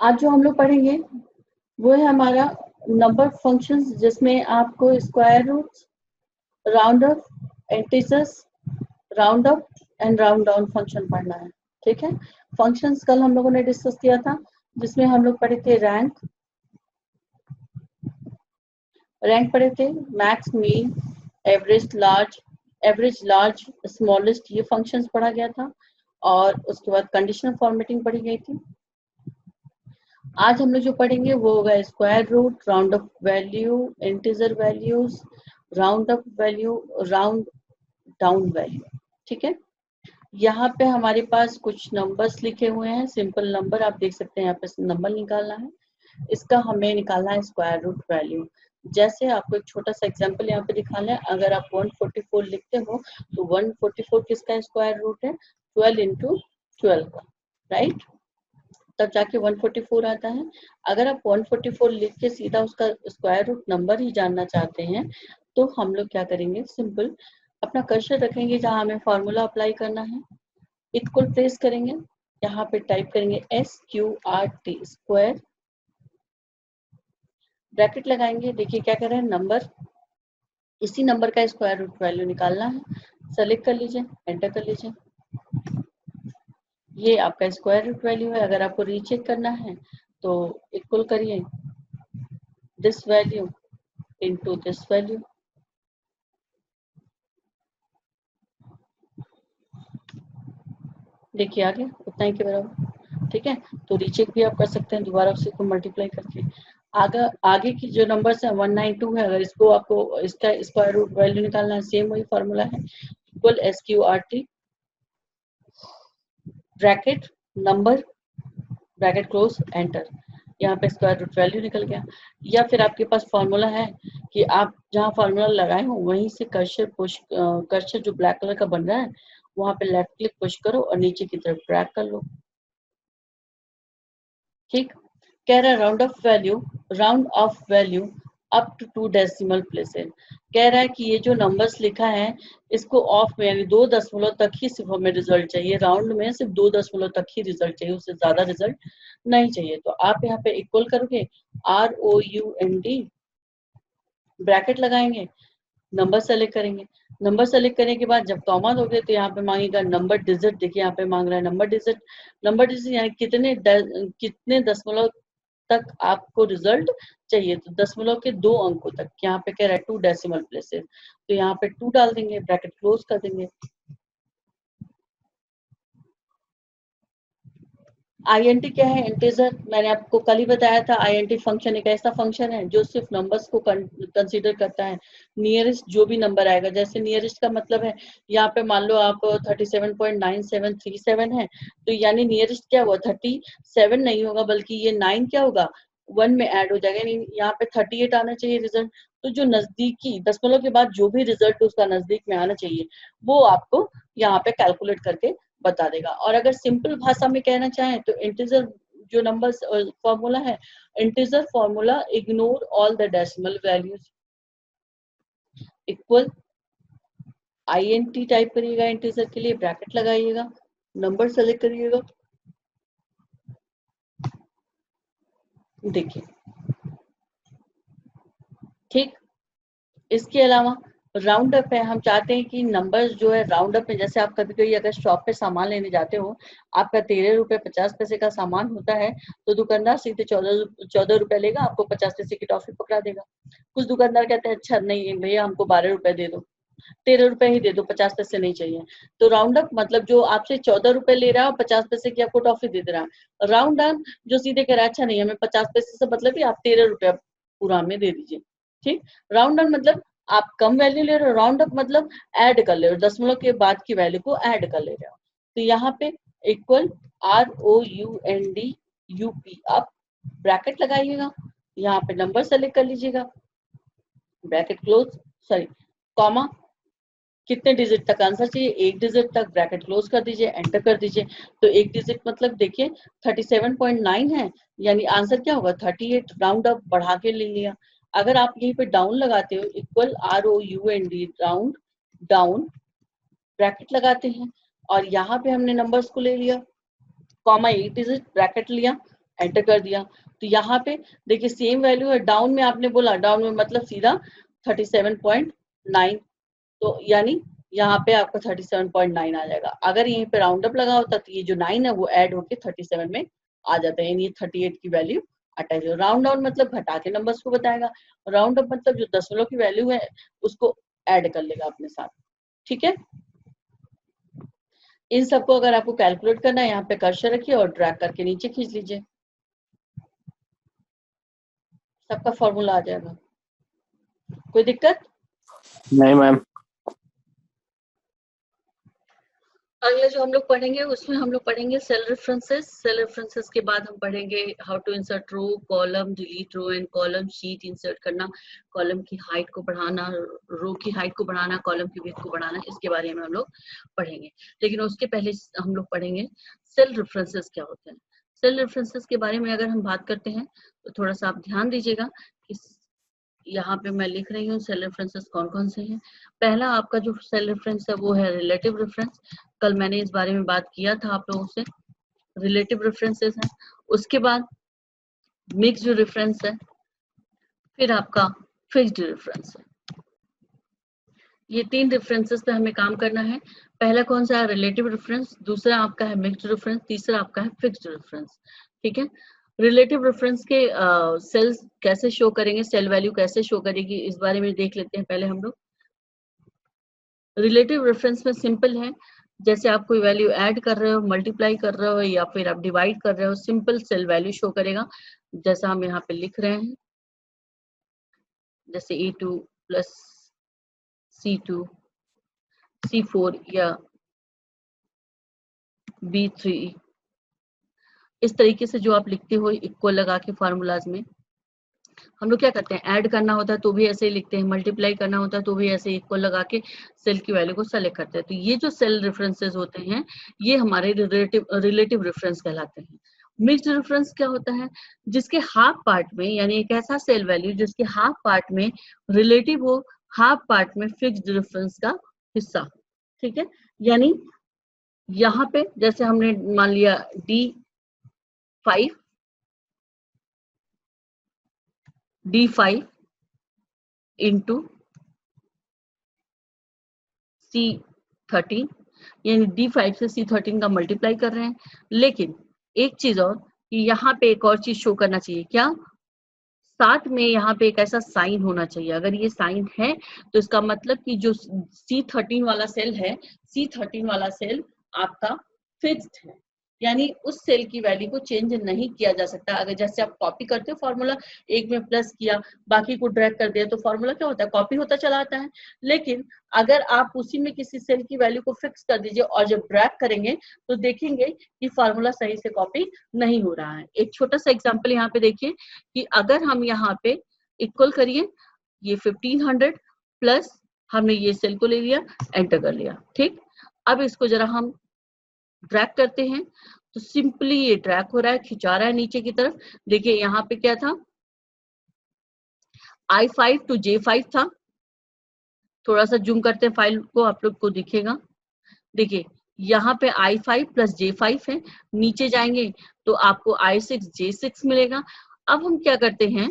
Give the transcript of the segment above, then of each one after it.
आज जो हम लोग पढ़ेंगे वो है हमारा नंबर फंक्शंस, जिसमें आपको square roots, round up, integers, round up and round down function पढ़ना है। ठीक है, फंक्शंस कल हम लोगों ने डिस्कस किया था, जिसमें हम लोग पढ़े थे रैंक पढ़े थे, max, mean, average, large, smallest, ये फंक्शंस पढ़ा गया था। और उसके बाद कंडीशनल फॉर्मेटिंग पढ़ी गई थी। आज हम लोग जो पढ़ेंगे वो होगा square root, round up value, integer values, round up value, round down value. ठीक है, यहाँ पे हमारे पास कुछ नंबर्स लिखे हुए हैं, सिंपल नंबर आप देख सकते हैं। यहाँ पे नंबर निकालना है, इसका हमें निकालना है स्क्वायर रूट वैल्यू। जैसे आपको एक छोटा सा एग्जांपल यहाँ पे दिखाना है, अगर आप 144 लिखते हो तो 144 किसका स्क्वायर रूट है? 12 इंटू 12 का, राइट? तब जाके 144 आता है। अगर आप 144 लिख के सीधा उसका स्क्वायर रूट नंबर ही जानना चाहते हैं तो हम लोग क्या करेंगे, सिंपल अपना कर्सर रखेंगे जहां हमें फॉर्मूला अप्लाई करना है, इक्वल प्लेस करेंगे, यहाँ पे टाइप करेंगे SQRT स्क्वायर, ब्रैकेट लगाएंगे। देखिए क्या कर रहे हैं, नंबर, इसी नंबर का स्क्वायर रूट वैल्यू निकालना है। सेलेक्ट कर लीजिए, एंटर कर लीजिए, ये आपका स्क्वायर रूट वैल्यू है। अगर आपको रीचेक करना है तो इक्वल करिए this value into this value. देखिए आ गया उतना ही के बराबर। ठीक है, तो रीचेक भी आप कर सकते हैं दोबारा उसी को मल्टीप्लाई करके। आगे की जो नंबर्स है 192 है, अगर इसको आपको इसका स्क्वायर रूट वैल्यू निकालना है, सेम वही फॉर्मूला है, equal SQRT bracket number, bracket close, enter. यहाँ पे स्क्वायर रूट वैल्यू निकल गया। या फिर आपके पास फॉर्मूला है कि आप जहाँ फॉर्मूला लगाए हो वहीं से कर्सर जो ब्लैक कलर का बन रहा है वहां पे लेफ्ट क्लिक पुश करो और नीचे की तरफ ड्रैग कर लो। ठीक, कह रहा है round off value up to 2 decimal places. कह रहा है कि ये जो नंबर्स लिखा है इसको ऑफ में यानी 2 दशमलव तक ही सिर्फ हमें रिजल्ट चाहिए, राउंड में सिर्फ 2 दशमलव तक ही रिजल्ट चाहिए, उससे ज्यादा रिजल्ट नहीं चाहिए। तो आप यहाँ पे इक्वल करोगे ROUND, ब्रैकेट लगाएंगे, नंबर सेलेक्ट करेंगे। नंबर सेलेक्ट करने के बाद जब कॉमा दोगे तो यहाँ पे मांगेगा नंबर डिजिट। देखिए यहाँ पे मांग रहा है नंबर डिजिट यानी कितने दशमलव तक आपको रिजल्ट चाहिए। तो दशमलव के 2 अंकों तक, यहाँ पे कह रहा है 2 डेसिमल प्लेसेस, तो यहाँ पे 2 डाल देंगे, ब्रैकेट क्लोज कर देंगे। INT क्या है? इंटीजर। मैंने आपको कल ही बताया था, INT फंक्शन एक ऐसा फंक्शन है जो सिर्फ नंबर्स को कंसीडर करता है। नियरेस्ट जो भी नंबर आएगा, जैसे नियरेस्ट का मतलब है यहाँ पे मान लो आप 37.9737 है, तो यानी नियरेस्ट क्या हुआ, 37 नहीं होगा बल्कि ये 9 क्या होगा, 1 में ऐड हो जाएगा, यानी यहाँ पे 38 आना चाहिए रिजल्ट। तो जो नजदीकी दशमलव के बाद जो भी रिजल्ट उसका नजदीक में आना चाहिए वो आपको यहाँ पे कैलकुलेट करके बता देगा। और अगर सिंपल भाषा में कहना चाहें तो इंटीजर जो नंबर फॉर्मूला है, integer formula ignore all the decimal values, equal INT type करिएगा इंटीजर के लिए, ब्रैकेट लगाइएगा, नंबर सेलेक्ट करिएगा। देखिए ठीक, इसके अलावा राउंड अप है, हम चाहते हैं कि नंबर्स जो है राउंड अप में, जैसे आप कभी कभी अगर शॉप पे सामान लेने जाते हो, आपका 13 रुपए 50 पैसे का सामान होता है, तो दुकानदार सीधे 14 रुपए लेगा, आपको 50 पैसे की टॉफी पकड़ा देगा। कुछ दुकानदार कहते हैं अच्छा नहीं भैया हमको 12 रुपए दे दो, 13 रुपए ही दे दो, 50 पैसे नहीं चाहिए। तो राउंड अप मतलब जो आपसे 14 रुपए ले रहा है और 50 पैसे की आपको टॉफी दे रहा है। राउंड डाउन जो सीधे कह रहा है अच्छा नहीं हमें 50 पैसे से मतलब आप 13 रुपया पूरा हमें दे दीजिए। ठीक, राउंड डाउन मतलब आप कम वैल्यू ले रहे हो, राउंड अप मतलब ऐड कर ले रहे हो, दशमलव के बाद की वैल्यू को ऐड कर ले रहे हो। तो यहाँ पे इक्वल ROUND अप, ब्रैकेट लगाइएगा, यहाँ पे नंबर सेलेक्ट कर लीजिएगा, ब्रैकेट क्लोज, सॉरी कॉमा, कितने डिजिट तक आंसर चाहिए, 1 डिजिट तक, ब्रैकेट क्लोज कर दीजिए, एंटर कर दीजिए। तो 1 डिजिट मतलब देखिए 37.9 है, यानी आंसर क्या होगा 38, राउंड अप बढ़ा के ले लिया। अगर आप यहीं पे डाउन लगाते हो, equal ROUND round down, bracket लगाते हैं और यहाँ पे हमने नंबर्स को ले लिया, कॉमा 1 डिजिट, ब्रैकेट लिया, एंटर कर दिया। तो यहाँ पे देखिए सेम वैल्यू है, डाउन में आपने बोला, डाउन में मतलब सीधा 37.9, तो यानी यहाँ पे आपका 37.9 आ जाएगा। अगर यहीं पे राउंड अप लगा होता तो ये जो 9 है वो ऐड होके 37 में आ जाता है, यानी 38 की वैल्यू अटैच। राउंड डाउन मतलब घटा के नंबर्स को बताएगा, राउंड अप मतलब जो दशमलव की वैल्यू है उसको ऐड कर लेगा अपने साथ। ठीक है, इन सबको अगर आपको कैलकुलेट करना है, यहाँ पे कर्सर रखिए और ड्रैग करके नीचे खींच लीजिए, सबका फॉर्मूला आ जाएगा। कोई दिक्कत? नहीं मैम। अगले जो हम लोग पढ़ेंगे उसमें हम लोग पढ़ेंगे सेल रेफरेंसेस। सेल रेफरेंसेस के बाद हम पढ़ेंगे how to insert row, column, delete row and column, sheet insert करना, कॉलम की हाइट को बढ़ाना, रो की हाइट को बढ़ाना, कॉलम की विड्थ को बढ़ाना, इसके बारे में हम लोग पढ़ेंगे। लेकिन उसके पहले हम लोग पढ़ेंगे सेल रेफरेंसेस क्या होते हैं। सेल रेफरेंसेस के बारे में अगर हम बात करते हैं तो थोड़ा सा आप ध्यान दीजिएगा कि यहाँ पे मैं लिख रही हूँ सेल रेफरेंसेस कौन कौन से हैं। पहला आपका जो सेल रेफरेंस है वो है रिलेटिव रेफरेंस। कल मैंने इस बारे में बात किया था आप लोगों से, रिलेटिव रेफरेंसेस है। उसके बाद मिक्स्ड रेफरेंस है, फिर आपका फिक्स्ड रेफरेंस है। ये तीन रेफरेंसेस पे हमें काम करना है। पहला कौन सा है? रिलेटिव रेफरेंस, दूसरा आपका है मिक्स्ड रेफरेंस, तीसरा आपका है फिक्स्ड रेफरेंस। ठीक है, रिलेटिव रेफरेंस के सेल्स कैसे शो करेंगे, सेल वैल्यू कैसे शो करेगी, इस बारे में देख लेते हैं पहले हम लोग। रिलेटिव रेफरेंस में सिंपल है, जैसे आप कोई वैल्यू ऐड कर रहे हो, मल्टीप्लाई कर रहे हो या फिर आप डिवाइड कर रहे हो, सिंपल सेल वैल्यू शो करेगा। जैसा हम यहाँ पे लिख रहे हैं, जैसे E2 प्लस C2 C4 या B3, इस तरीके से जो आप लिखते हो इक्वल लगा के फार्मूलाज में। हम लोग क्या करते हैं, ऐड करना होता है तो भी ऐसे ही लिखते हैं, मल्टीप्लाई करना होता है तो भी ऐसे इक्वल लगा के सेल की वैल्यू को सेलेक्ट करते हैं। तो ये जो सेल रेफरेंसेस होते हैं ये हमारे रिलेटिव रेफरेंस कहलाते हैं। मिक्स्ड रेफरेंस क्या होता है? जिसके हाफ पार्ट में, यानी एक ऐसा सेल वैल्यू जिसके हाफ पार्ट में रिलेटिव हो, हाफ पार्ट में फिक्स्ड रेफरेंस का हिस्सा। ठीक है, यानी यहाँ पे जैसे हमने मान लिया D5 इंटू C13, यानी D5 से C13 का मल्टीप्लाई कर रहे हैं। लेकिन एक चीज और कि यहाँ पे एक और चीज शो करना चाहिए, क्या? साथ में यहाँ पे एक ऐसा साइन होना चाहिए। अगर ये साइन है तो इसका मतलब कि जो C13 वाला सेल है, C13 वाला सेल आपका फिक्स्ड है, यानी उस सेल की वैल्यू को चेंज नहीं किया जा सकता। अगर जैसे आप कॉपी करते हो फॉर्मूला, एक में प्लस किया, बाकी को ड्रैग कर दिया, तो फॉर्मूला क्या होता है? कॉपी होता चला आता है। लेकिन अगर आप उसी में किसी सेल की वैल्यू को फिक्स कर दीजिए और जब ड्रैग करेंगे तो देखेंगे कि फॉर्मूला सही से कॉपी नहीं हो रहा है। एक छोटा सा एग्जाम्पल यहाँ पे देखिए कि अगर हम यहाँ पे इक्वल करिए, ये 1500 प्लस हमने ये सेल को ले लिया, एंटर कर लिया। ठीक, अब इसको जरा हम ड्रैग करते हैं तो सिंपली ये ड्रैग हो रहा है, खिंचा रहा है नीचे की तरफ। देखिए यहाँ पे क्या था, I5 to J5 था। थोड़ा सा जूम करते हैं फाइल को, आप लोग को दिखेगा। देखिए यहाँ पे I5 प्लस J5 है, नीचे जाएंगे तो आपको I6 J6 मिलेगा। अब हम क्या करते हैं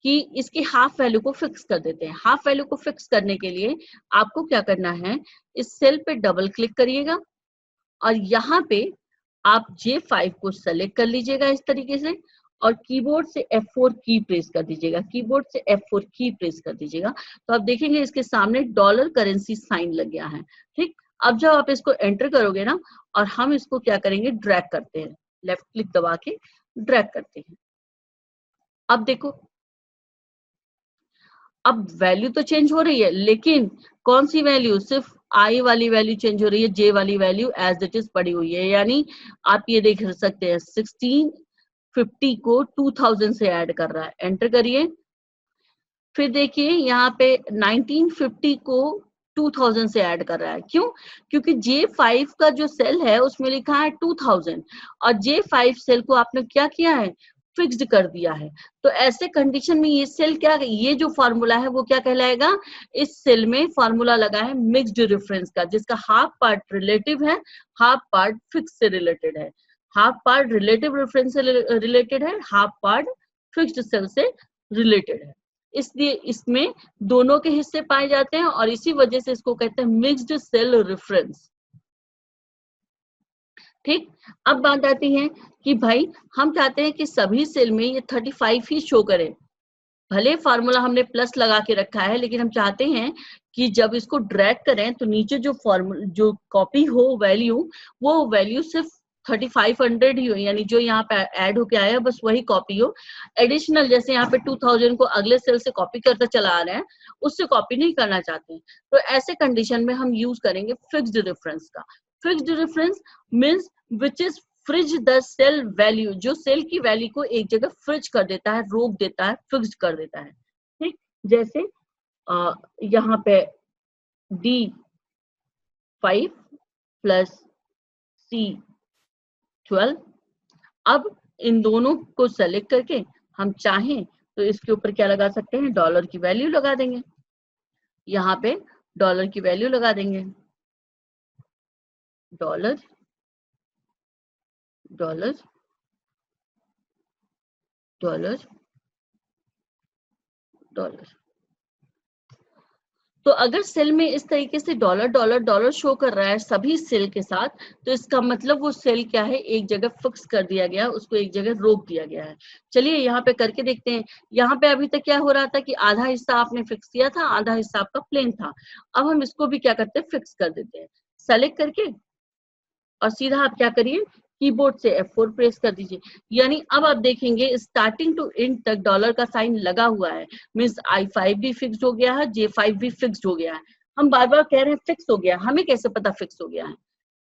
कि इसकी हाफ वैल्यू को फिक्स कर देते हैं। हाफ वैल्यू को फिक्स करने के लिए आपको क्या करना है, इस सेल पे डबल क्लिक करिएगा और यहाँ पे आप J5 को सेलेक्ट कर लीजिएगा इस तरीके से, और कीबोर्ड से F4 की प्रेस कर दीजिएगा, कीबोर्ड से F4 की प्रेस कर दीजिएगा। तो आप देखेंगे इसके सामने डॉलर करेंसी साइन लग गया है। ठीक, अब जब आप इसको एंटर करोगे ना, और हम इसको क्या करेंगे, ड्रैग करते हैं, लेफ्ट क्लिक दबा के ड्रैग करते हैं। अब देखो, अब वैल्यू तो चेंज हो रही है, लेकिन कौन सी वैल्यू? सिर्फ आई वाली वैल्यू चेंज हो रही है, जे वाली वैल्यू एज इट इज पड़ी हुई है। यानी आप ये देख सकते हैं 1650 को 2000 से ऐड कर रहा है, एंटर करिए। फिर देखिए यहाँ पे 1950 को 2000 से ऐड कर रहा है। क्यों? क्योंकि J5 का जो सेल है उसमें लिखा है 2000 और J5 सेल को आपने क्या किया है, फिक्स्ड कर दिया है। तो ऐसे कंडीशन में ये सेल क्या, ये जो फॉर्मूला है वो क्या कहलाएगा? इस सेल में फॉर्मूला लगा है मिक्स्ड रेफरेंस का, जिसका हाफ पार्ट रिलेटिव है, हाफ पार्ट फिक्स से रिलेटेड है। हाफ पार्ट रिलेटिव रेफरेंस से रिलेटेड है, हाफ पार्ट फिक्स्ड सेल से रिलेटेड है। इसलिए इसमें दोनों के हिस्से पाए जाते हैं और इसी वजह से इसको कहते हैं मिक्स्ड सेल रेफरेंस। ठीक, अब बात आती है कि भाई हम चाहते हैं कि सभी सेल में ये 35 ही शो करे। भले फार्मूला हमने प्लस लगा के रखा है, लेकिन हम चाहते हैं कि जब इसको ड्रैग करें तो नीचे जो फॉर्मूला जो कॉपी हो वैल्यू, वो वैल्यू सिर्फ 3500 ही हो, यानी जो यहाँ पे ऐड होके आया बस वही कॉपी हो। एडिशनल जैसे यहाँ पे 2000 को अगले सेल से कॉपी करते चला आ रहे हैं, उससे कॉपी नहीं करना चाहते हैं, तो ऐसे कंडीशन में हम यूज करेंगे फिक्स्ड रेफरेंस का। Fixed reference means which is freeze the cell value, जो सेल की वैल्यू को एक जगह फ्रिज कर देता है, रोक देता है, फिक्स्ड कर देता है। ठीक, जैसे यहाँ पे D5 प्लस C12, अब इन दोनों को सेलेक्ट करके हम चाहें तो इसके ऊपर क्या लगा सकते हैं, डॉलर की वैल्यू लगा देंगे, यहाँ पे डॉलर की वैल्यू लगा देंगे, डॉलर डॉलर डॉलर डॉलर। तो अगर सेल में इस तरीके से डॉलर डॉलर डॉलर शो कर रहा है सभी सेल के साथ, तो इसका मतलब वो सेल क्या है, एक जगह फिक्स कर दिया गया, उसको एक जगह रोक दिया गया है। चलिए यहाँ पे करके देखते हैं। यहाँ पे अभी तक क्या हो रहा था कि आधा हिस्सा आपने फिक्स किया था, आधा हिस्सा आपका प्लेन था। अब हम इसको भी क्या करते हैं, फिक्स कर देते हैं। सेलेक्ट करके और सीधा आप क्या करिए, कीबोर्ड से F4 प्रेस कर दीजिए। यानी अब आप देखेंगे स्टार्टिंग टू एंड तक डॉलर का साइन लगा हुआ है, मीन्स I5 भी फिक्स्ड हो गया है, J5 भी फिक्स्ड हो गया है। हम बार बार कह रहे हैं फिक्स हो गया, हमें कैसे पता फिक्स हो गया है?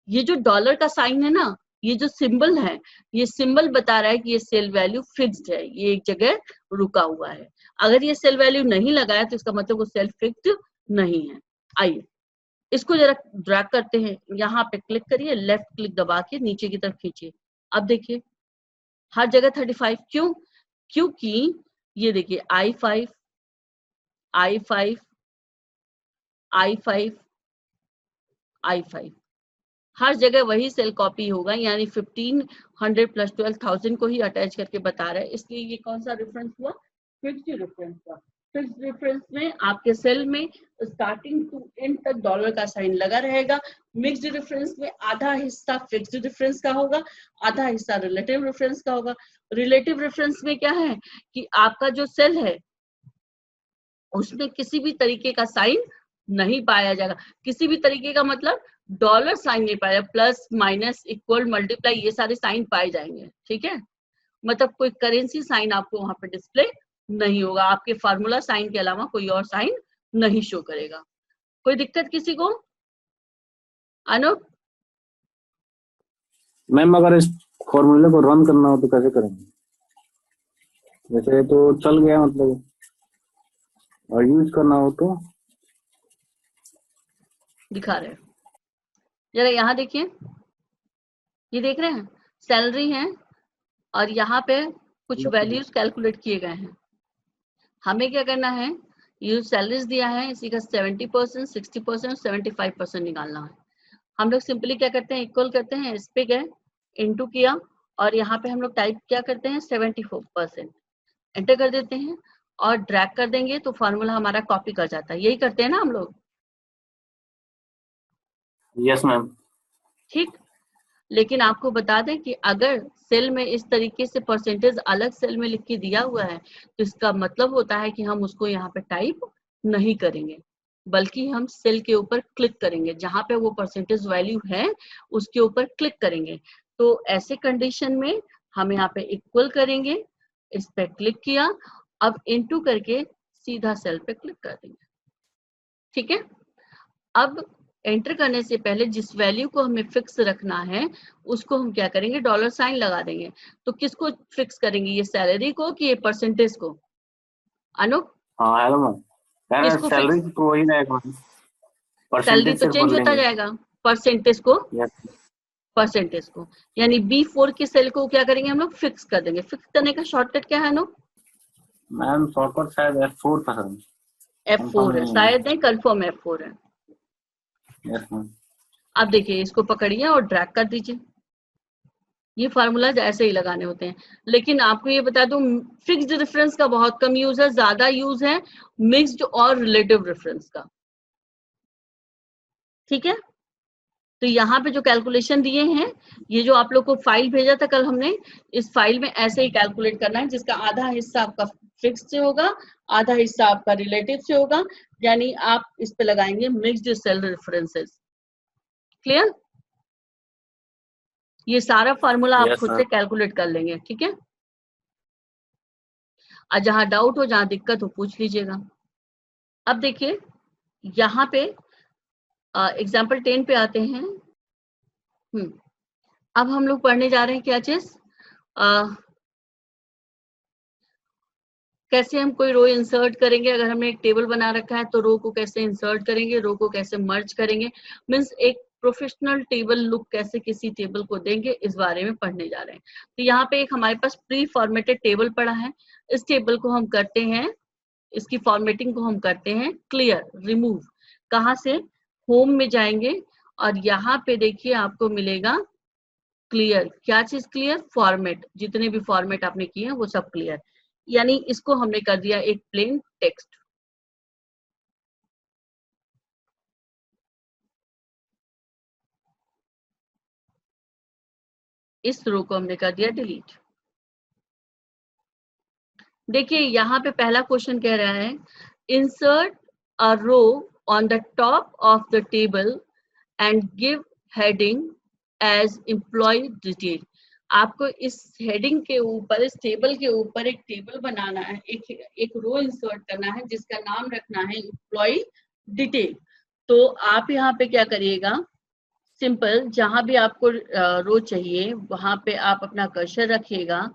ये जो डॉलर का साइन है ना, ये जो सिंबल है, ये सिंबल बता रहा है कि ये सेल वैल्यू फिक्स्ड है, ये एक जगह रुका हुआ है। अगर ये सेल वैल्यू नहीं लगाया तो इसका मतलब वो सेल फिक्स्ड नहीं है। आइए इसको जरा ड्रैग करते हैं, यहाँ पे क्लिक करिए, लेफ्ट क्लिक दबा के नीचे की तरफ खींचिए। अब देखिए हर जगह 35, क्यों? क्योंकि ये देखिए I5 I5 I5 I5 हर जगह वही सेल कॉपी होगा, यानी 1500 प्लस 12,000 को ही अटैच करके बता रहा है। इसलिए ये कौन सा रेफरेंस हुआ, फिक्स्ड रेफरेंस हुआ। फिक्स्ड रेफरेंस में आपके सेल में स्टार्टिंग टू एंड तक डॉलर का साइन लगा रहेगा। मिक्स्ड रेफरेंस में आधा हिस्सा फिक्स्ड रेफरेंस का होगा, आधा हिस्सा रिलेटिव रेफरेंस का होगा। रिलेटिव रेफरेंस में क्या है कि आपका जो सेल है उसमें किसी भी तरीके का साइन नहीं पाया जाएगा। किसी भी तरीके का मतलब डॉलर साइन नहीं पाया, प्लस माइनस इक्वल मल्टीप्लाई ये सारे साइन पाए जाएंगे। ठीक है, मतलब कोई करेंसी साइन आपको वहां पे डिस्प्ले नहीं होगा, आपके फार्मूला साइन के अलावा कोई और साइन नहीं शो करेगा। कोई दिक्कत किसी को? अनूप? मैम अगर इस फॉर्मूले को रन करना हो तो कैसे करेंगे? वैसे तो चल गया मतलब, और यूज करना हो तो दिखा रहे हैं, जरा यहाँ देखिए, ये देख रहे हैं सैलरी है और यहाँ पे कुछ वैल्यूज कैलकुलेट किए गए हैं। हमें क्या करना है, ये सैलरीज दिया है इसी का 70%, 60%, 75% निकालना है। हम लोग सिंपली क्या करते हैं, इक्वल करते हैं, इस पे गए, इनटू किया और यहाँ पे हम लोग टाइप क्या करते हैं 74%, एंटर कर देते हैं और ड्रैग कर देंगे तो फॉर्मूला हमारा कॉपी कर जाता है। यही करते हैं ना हम लोग? Yes ma'am. ठीक, लेकिन आपको बता दें कि अगर सेल में इस तरीके से परसेंटेज अलग सेल में लिख के दिया हुआ है तो इसका मतलब होता है कि हम उसको यहाँ पे टाइप नहीं करेंगे, बल्कि हम सेल के ऊपर क्लिक करेंगे, जहां पे वो परसेंटेज वैल्यू है उसके ऊपर क्लिक करेंगे। तो ऐसे कंडीशन में हम यहाँ पे इक्वल करेंगे, इस पे क्लिक किया, अब इनटू करके सीधा सेल पे क्लिक कर देंगे। ठीक है, अब एंटर करने से पहले जिस वैल्यू को हमें फिक्स रखना है उसको हम क्या करेंगे, डॉलर साइन लगा देंगे। तो किसको फिक्स करेंगे, ये सैलरी को कि ये परसेंटेज को? अनूप? हाँ हेलो मैम, किसको सैलरी फिक्स? तो वही रहेगा, सैलरी परसेंटेज तो सिर्फ चेंज होता बदलेंगे। जाएगा, परसेंटेज को, यस परसेंटेज को, यानी B4 की सेल को क्या करेंगे हम लोग, फिक्स कर देंगे। फिक्स करने का शॉर्टकट क्या है अनूप? मैम, शॉर्टकट शायद F4 था सर, F4 कंफर्म है, नहीं है। शायद नहीं, कंफर्म F4 है। Yes ma'am. अब देखिए इसको पकड़िए और ड्रैग कर दीजिए, ये फार्मूलाज ऐसे ही लगाने होते हैं। लेकिन आपको ये बता दूं, फिक्स्ड रेफरेंस का बहुत कम यूज है, ज्यादा यूज है मिक्स्ड और रिलेटिव रेफरेंस का। ठीक है, तो यहाँ पे जो कैलकुलेशन दिए हैं, ये जो आप लोग को फाइल भेजा था कल हमने, इस फाइल में ऐसे ही कैलकुलेट करना है, जिसका आधा हिस्सा आपका फिक्स्ड से होगा, आधा हिस्सा आपका रिलेटिव से होगा, यानी आप इस पे लगाएंगे मिक्स्ड सेल रेफरेंसेस। क्लियर? ये सारा फार्मूला आप यस खुद सर। से कैलकुलेट कर लेंगे। ठीक है, और जहां डाउट हो, जहां दिक्कत हो, पूछ लीजिएगा। अब देखिए यहाँ पे एग्जाम्पल 10 पे आते हैं। अब हम लोग पढ़ने जा रहे हैं क्या चीज, कैसे हम कोई रो इंसर्ट करेंगे। अगर हमने एक टेबल बना रखा है तो रो को कैसे इंसर्ट करेंगे, रो को कैसे मर्ज करेंगे, मीन्स एक प्रोफेशनल टेबल लुक कैसे किसी टेबल को देंगे, इस बारे में पढ़ने जा रहे हैं। तो यहाँ पे एक हमारे पास प्री फॉर्मेटेड टेबल पड़ा है, इस टेबल को हम करते हैं, इसकी फॉर्मेटिंग को हम करते हैं क्लियर, रिमूव। कहाँ से? होम में जाएंगे और यहाँ पे देखिए आपको मिलेगा क्लियर। क्या चीज क्लियर? फॉर्मेट, जितने भी फॉर्मेट आपने किए हैं वो सब क्लियर, यानी इसको हमने कर दिया एक प्लेन टेक्स्ट। इस रो को हमने कर दिया डिलीट। देखिए यहाँ पे पहला क्वेश्चन कह रहा है, insert a row on the top of the table and give heading as employee detail. आपको इस हेडिंग के ऊपर, इस टेबल के ऊपर एक टेबल बनाना है, एक रो इंसर्ट करना है जिसका नाम रखना है एम्प्लॉय डिटेल। तो आप यहाँ पे क्या करिएगा, सिंपल, जहां भी आपको रो चाहिए वहां पे आप अपना कर्सर रखिएगा।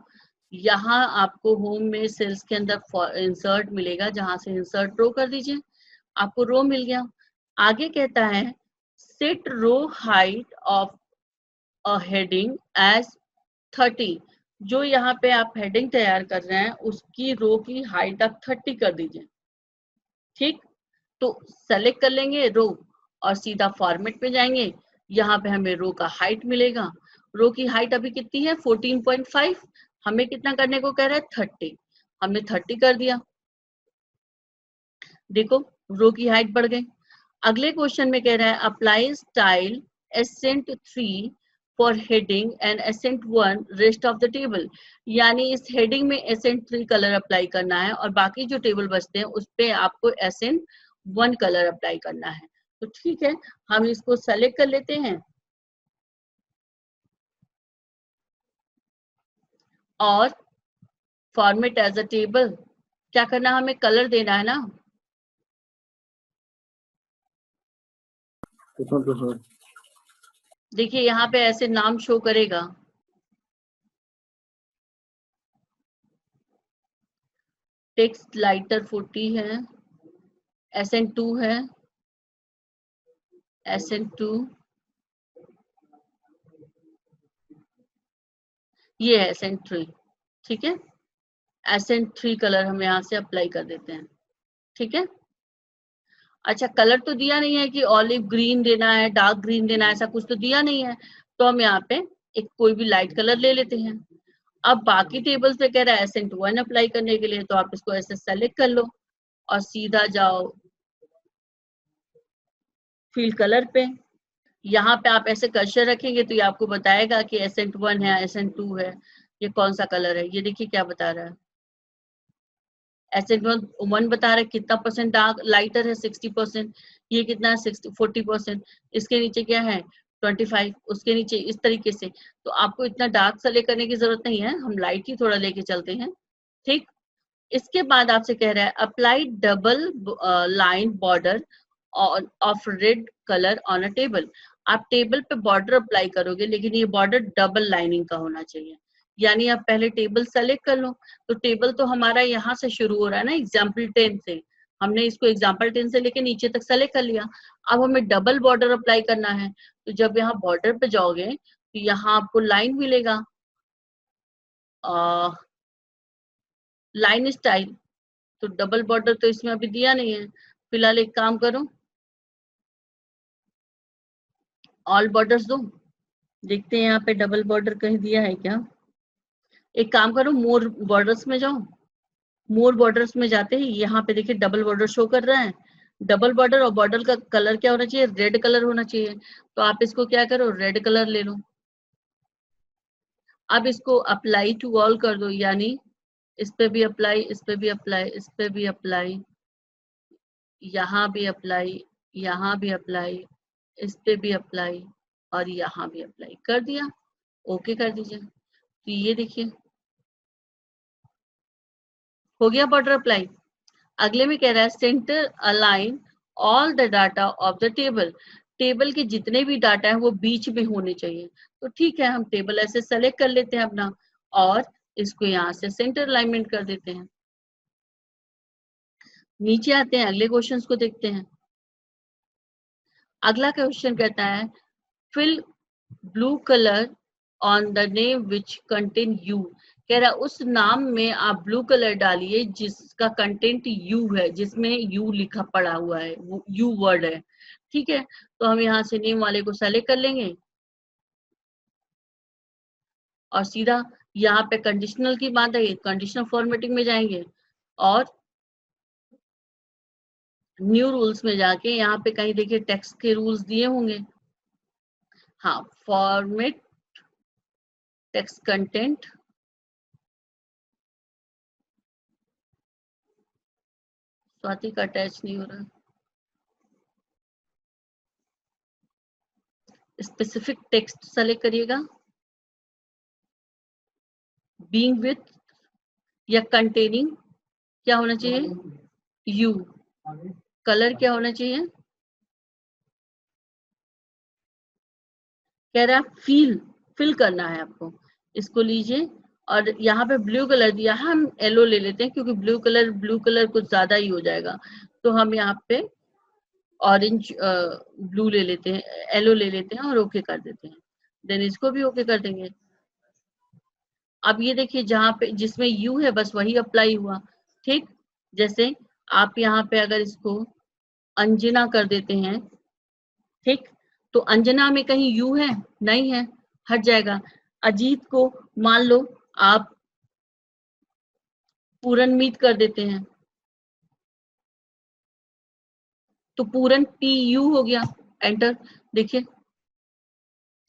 यहाँ आपको होम में सेल्स के अंदर इंसर्ट मिलेगा, जहां से इंसर्ट रो कर दीजिए, आपको रो मिल गया। आगे कहता है set row height of a heading as 30। जो यहाँ पे आप हेडिंग तैयार कर रहे हैं उसकी रो की हाइट आप 30 कर दीजिए। ठीक, तो सेलेक्ट कर लेंगे रो और सीधा फॉर्मेट पे जाएंगे, यहाँ पे हमें रो का हाइट मिलेगा। रो की हाइट अभी कितनी है? 14.5। हमें कितना करने को कह रहा है? 30। हमने 30 कर दिया। देखो रो की हाइट बढ़ गई। अगले क्वेश्चन में कह रहा है apply style accent 3 for heading and accent 1 rest of the table. यानी इस हेडिंग में एसेंट 3 कलर अप्लाई करना है और बाकी जो टेबल बचते हैं उस पे आपको एसेंट 1 कलर अप्लाई करना है। तो ठीक है, हम इसको सेलेक्ट कर लेते हैं और फॉर्मेट एज अ टेबल। क्या करना है? हमें कलर देना है ना। देखिए यहाँ पे ऐसे नाम शो करेगा, टेक्स्ट लाइटर 40 है, SN2 है, SN2 ये है SN3। ठीक है, SN3 कलर हम यहाँ से अप्लाई कर देते हैं। ठीक है, अच्छा कलर तो दिया नहीं है कि ऑलिव ग्रीन देना है, डार्क ग्रीन देना है, ऐसा कुछ तो दिया नहीं है, तो हम यहाँ पे एक कोई भी लाइट कलर ले लेते हैं। अब बाकी टेबल्स पे कह रहा है SN1 अप्लाई करने के लिए, तो आप इसको ऐसे सेलेक्ट कर लो और सीधा जाओ फील्ड कलर पे। यहाँ पे आप ऐसे कर्सर रखेंगे तो ये आपको बताएगा कि SN1 है, SN2 है, ये कौन सा कलर है। ये देखिए क्या बता रहा है, SN1 बता रहा है कितना परसेंट डार्क लाइटर है, 60%। ये कितना है? 40%। इसके नीचे क्या है? 25। उसके नीचे इस तरीके से। तो आपको इतना डार्क सा ले करने की जरूरत नहीं है, हम लाइट ही थोड़ा लेके चलते हैं। ठीक, इसके बाद आपसे कह रहा है apply double line border of red colour on a table. आप टेबल पे बॉर्डर अप्लाई करोगे, लेकिन ये बॉर्डर डबल लाइनिंग का होना चाहिए। यानी आप पहले टेबल सेलेक्ट कर लो। तो टेबल तो हमारा यहाँ से शुरू हो रहा है ना, एग्जाम्पल 10 से। हमने इसको एग्जाम्पल 10 से लेके नीचे तक सेलेक्ट कर लिया। अब हमें डबल बॉर्डर अप्लाई करना है, तो जब यहाँ बॉर्डर पे जाओगे तो यहाँ आपको लाइन मिलेगा, लाइन स्टाइल। तो डबल बॉर्डर तो इसमें अभी दिया नहीं है। फिलहाल एक काम करो, ऑल बॉर्डर्स दो। देखते हैं यहाँ पे डबल बॉर्डर कहीं दिया है क्या। एक काम करो, मोर बॉर्डर्स में जाओ। मोर बॉर्डर्स में जाते ही यहाँ पे देखिए डबल बॉर्डर शो कर रहा है। डबल बॉर्डर और बॉर्डर का कलर क्या होना चाहिए, रेड कलर होना चाहिए। तो आप इसको क्या करो, रेड कलर ले लो। अब इसको अप्लाई टू ऑल कर दो, यानी इस पे भी अप्लाई, इस पे भी अप्लाई, इस पे भी अप्लाई, यहाँ भी अप्लाई, यहाँ भी अप्लाई, इस पे भी अप्लाई और यहाँ भी अप्लाई कर दिया। ओके कर दीजिए। तो ये देखिए हो गया बॉर्डर अप्लाई। अगले में कह रहा है centre align all the data of the table. Table के जितने भी डाटा है वो बीच में होने चाहिए। तो ठीक है, हम टेबल ऐसे सेलेक्ट कर लेते हैं अपना और इसको यहाँ से सेंटर अलाइनमेंट कर देते हैं। नीचे आते हैं, अगले क्वेश्चंस को देखते हैं। अगला क्वेश्चन कहता है fill blue colour on the name which contain U. कह रहा उस नाम में आप ब्लू कलर डालिए जिसका कंटेंट यू है, जिसमें यू लिखा पड़ा हुआ है, वो यू वर्ड है। ठीक है, तो हम यहाँ से नेम वाले को सेलेक्ट कर लेंगे और सीधा यहाँ पे कंडीशनल की बात है, कंडीशनल फॉर्मेटिंग में जाएंगे और न्यू रूल्स में जाके यहाँ पे कहीं देखिए टेक्स्ट के रूल्स दिए होंगे। हाँ, फॉर्मेट टेक्स्ट कंटेंट, स्वाति का अटैच नहीं हो रहा, स्पेसिफिक टेक्स्ट सेलेक्ट करिएगा, बीइंग विथ या कंटेनिंग क्या होना चाहिए, यू। कलर क्या होना चाहिए, कह रहा है फिल करना है आपको। इसको लीजिए और यहाँ पे ब्लू कलर दिया है, हम येलो ले लेते हैं क्योंकि ब्लू कलर कुछ ज्यादा ही हो जाएगा। तो हम यहाँ पे ऑरेंज ब्लू ले लेते हैं, येलो ले लेते हैं और ओके कर देते हैं। देन इसको भी ओके कर देंगे। अब ये देखिए जहाँ पे जिसमें यू है बस वही अप्लाई हुआ। ठीक, जैसे आप यहाँ पे अगर इसको अंजना कर देते हैं, ठीक, तो अंजना में कहीं यू है, नहीं है, हट जाएगा। अजीत को मान लो आप पूरनमीत कर देते हैं तो पूरन पी यू हो गया, एंटर। देखिए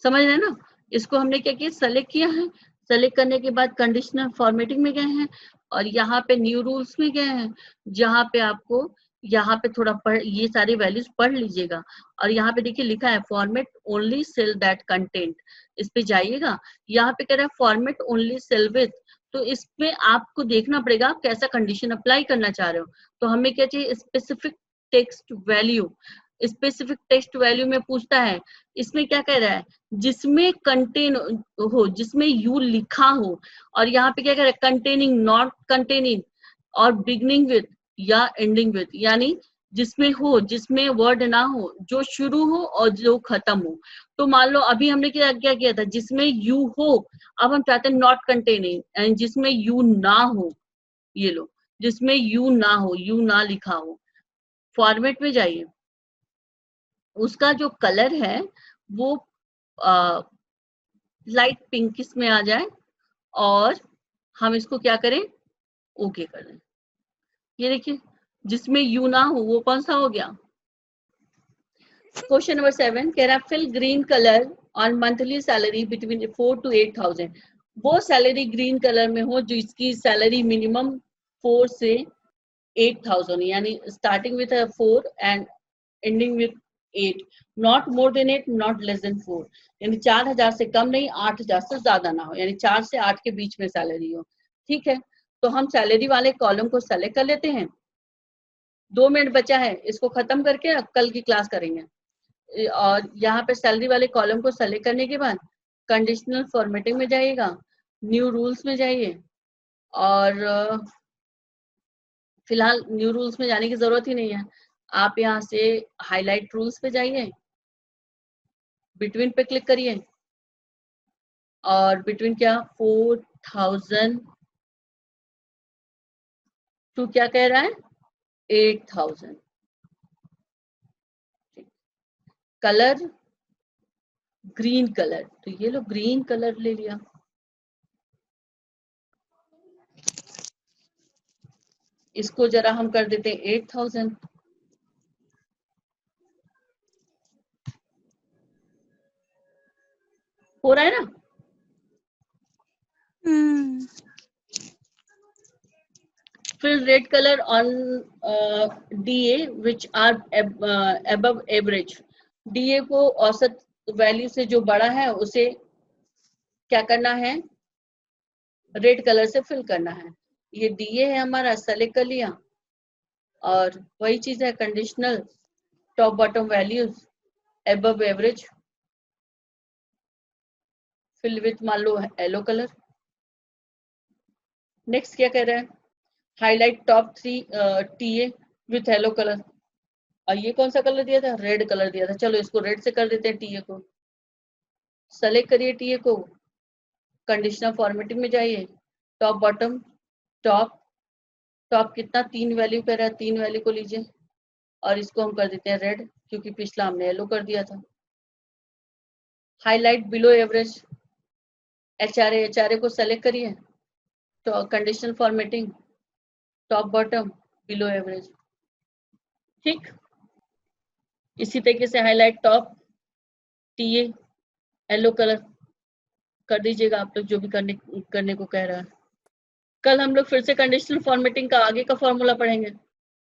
समझ रहे हैं ना। इसको हमने क्या किया, सेलेक्ट किया है, सेलेक्ट करने के बाद कंडीशनल फॉर्मेटिंग में गए हैं और यहाँ पे न्यू रूल्स में गए हैं, जहाँ पे आपको यहाँ पे थोड़ा पढ़, ये सारी वैल्यूज पढ़ लीजिएगा। और यहाँ पे देखिए लिखा है format only cell that content, इस पे जाइएगा। यहाँ पे कह रहा है फॉर्मेट ओनली सेल विथ, तो इसमें आपको देखना पड़ेगा आप कैसा कंडीशन अप्लाई करना चाह रहे हो। तो हमें क्या चाहिए, specific text value. Specific text value में पूछता है, इसमें क्या कह रहा है, जिसमें कंटेन हो, जिसमें यू लिखा हो। और यहाँ पे क्या कह रहा है, कंटेनिंग, नॉट कंटेनिंग और बिगनिंग विथ या एंडिंग विथ, यानी जिसमें हो, जिसमें वर्ड ना हो, जो शुरू हो और जो खत्म हो। तो मान लो अभी हमने क्या क्या किया था, जिसमें यू हो। अब हम चाहते हैं नॉट कंटेनिंग, एंड जिसमें यू ना हो। ये लो, जिसमें यू ना हो, यू ना लिखा हो। फॉर्मेट में जाइए, उसका जो कलर है वो लाइट पिंक में आ जाए और हम इसको क्या करें, ओके कर दें। ये देखिए जिसमें यू ना हो वो कौन सा हो गया। क्वेश्चन नंबर 7 कह रहा fill green colour on monthly salary between 4 to 8,000। वो सैलरी ग्रीन कलर में हो जिसकी सैलरी मिनिमम 4 से 8,000, यानी starting with 4 and ending with 8, not more than 8, not less than 4। यानी 4,000 से कम नहीं, 8,000 से ज्यादा ना हो, यानी 4 से 8 के बीच में सैलरी हो। ठीक है, तो हम सैलरी वाले कॉलम को सेलेक्ट कर लेते हैं। 2 मिनट बचा है, इसको खत्म करके कल की क्लास करेंगे। और यहाँ पे सैलरी वाले कॉलम को सेलेक्ट करने के बाद कंडीशनल फॉर्मेटिंग में जाइएगा, न्यू रूल्स में जाइए और फिलहाल न्यू रूल्स में जाने की जरूरत ही नहीं है। आप यहाँ से हाईलाइट रूल्स पे जाइए, बिटवीन पे क्लिक करिए और बिटवीन क्या 4,000 टू क्या कह रहा है 8,000। कलर ग्रीन कलर, तो ये लो ग्रीन कलर ले लिया। इसको जरा हम कर देते हैं 8000, हो रहा है ना? फिर red colour on DA which are above average. DA को औसत वैल्यू से जो बड़ा है उसे क्या करना है, रेड कलर से फिल करना है। ये DA है हमारा, सेलेक्ट कर लिया। और वही चीज है conditional top bottom values above average, fill with मान लो येलो कलर। नेक्स्ट क्या कह रहा है, highlight top 3 TA with yellow colour. और ये कौन सा कलर दिया था, रेड कलर दिया था। चलो इसको रेड से कर देते हैं TA को। सेलेक्ट करिए TA को, कंडीशनल फॉर्मेटिंग में जाइए, टॉप बॉटम, टॉप टॉप कितना 3 वैल्यू पे रहा, 3 वैल्यू को लीजिए और इसको हम कर देते हैं रेड, क्योंकि पिछला हमने येलो कर दिया था। हाईलाइट बिलो एवरेज, HRA को सेलेक्ट करिए, तो conditional formatting, top bottom, below average. ठीक, इसी तरीके से highlight top TA yellow colour कर दीजिएगा आप लोग, जो भी करने को कह रहा है। कल हम लोग फिर से कंडीशनल फॉर्मेटिंग का आगे का फॉर्मूला पढ़ेंगे।